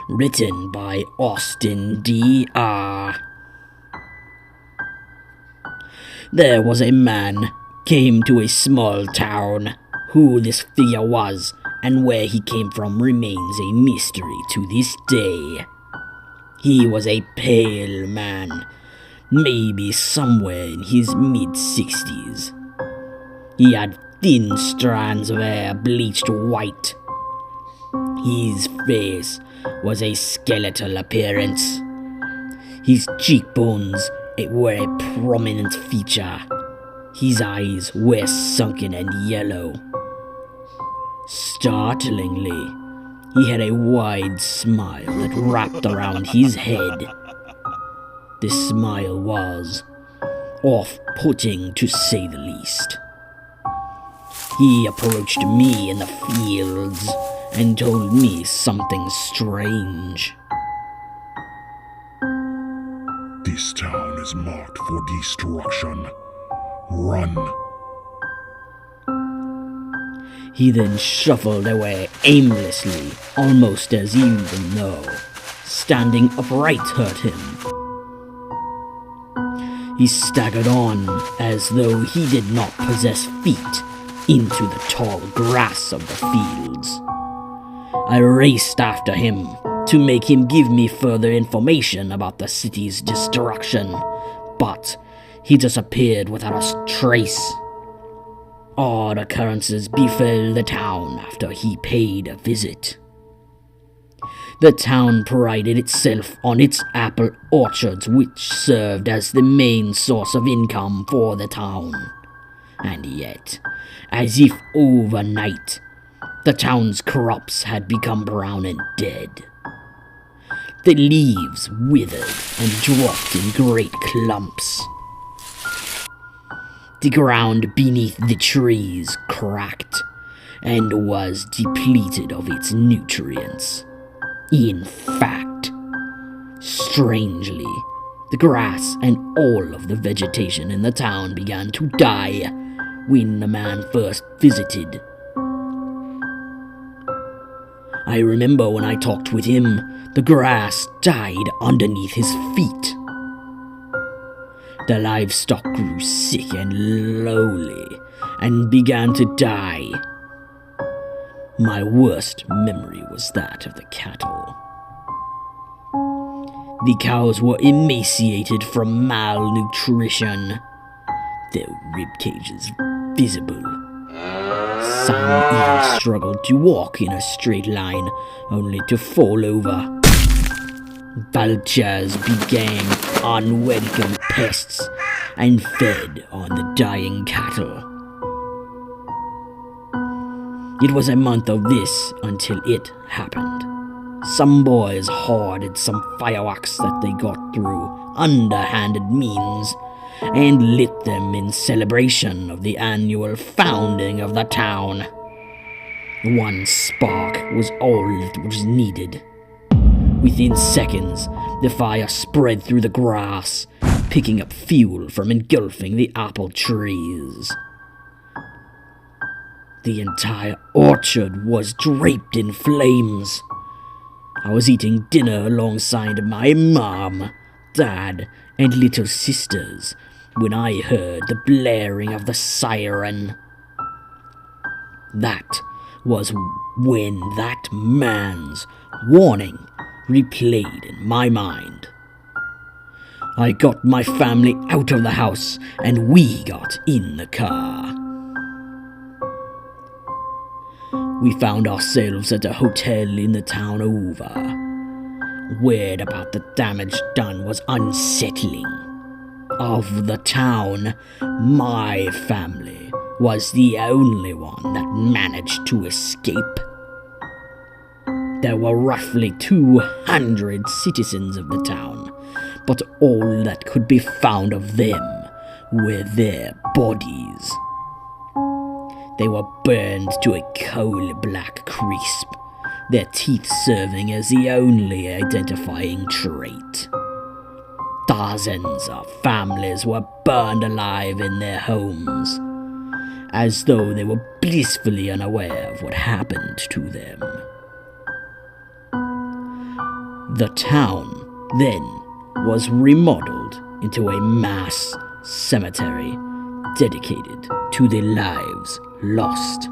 written by Austin D.R. There was a man came to a small town. Who this figure was and where he came from remains a mystery to this day. He was a pale man, maybe somewhere in his mid-60s. He had thin strands of hair bleached white. His face was a skeletal appearance. His cheekbones were a prominent feature. His eyes were sunken and yellow. Startlingly, he had a wide smile that wrapped around his head. The smile was off-putting, to say the least. He approached me in the fields and told me something strange. This town is marked for destruction. Run. He then shuffled away aimlessly, almost as even though standing upright hurt him. He staggered on as though he did not possess feet into the tall grass of the fields. I raced after him to make him give me further information about the city's destruction, but he disappeared without a trace. Odd occurrences befell the town after he paid a visit. The town prided itself on its apple orchards, which served as the main source of income for the town. And yet, as if overnight, the town's crops had become brown and dead. The leaves withered and dropped in great clumps. The ground beneath the trees cracked and was depleted of its nutrients. In fact, strangely, the grass and all of the vegetation in the town began to die when the man first visited. I remember when I talked with him, the grass died underneath his feet. The livestock grew sick and lowly and began to die. My worst memory was that of the cattle. The cows were emaciated from malnutrition, their rib cages visible. Some even struggled to walk in a straight line, only to fall over. Vultures became unwelcome pests and fed on the dying cattle. It was a month of this until it happened. Some boys hoarded some fireworks that they got through underhanded means and lit them in celebration of the annual founding of the town. One spark was all that was needed. Within seconds, the fire spread through the grass, picking up fuel from engulfing the apple trees. The entire orchard was draped in flames. I was eating dinner alongside my mom, dad, and little sisters when I heard the blaring of the siren. That was when that man's warning replayed in my mind. I got my family out of the house and we got in the car. We found ourselves at a hotel in the town over. Word about the damage done was unsettling. Of the town, my family was the only one that managed to escape. There were roughly 200 citizens of the town, but all that could be found of them were their bodies. They were burned to a coal-black crisp, their teeth serving as the only identifying trait. Dozens of families were burned alive in their homes, as though they were blissfully unaware of what happened to them. The town, then, was remodeled into a mass cemetery dedicated to the lives lost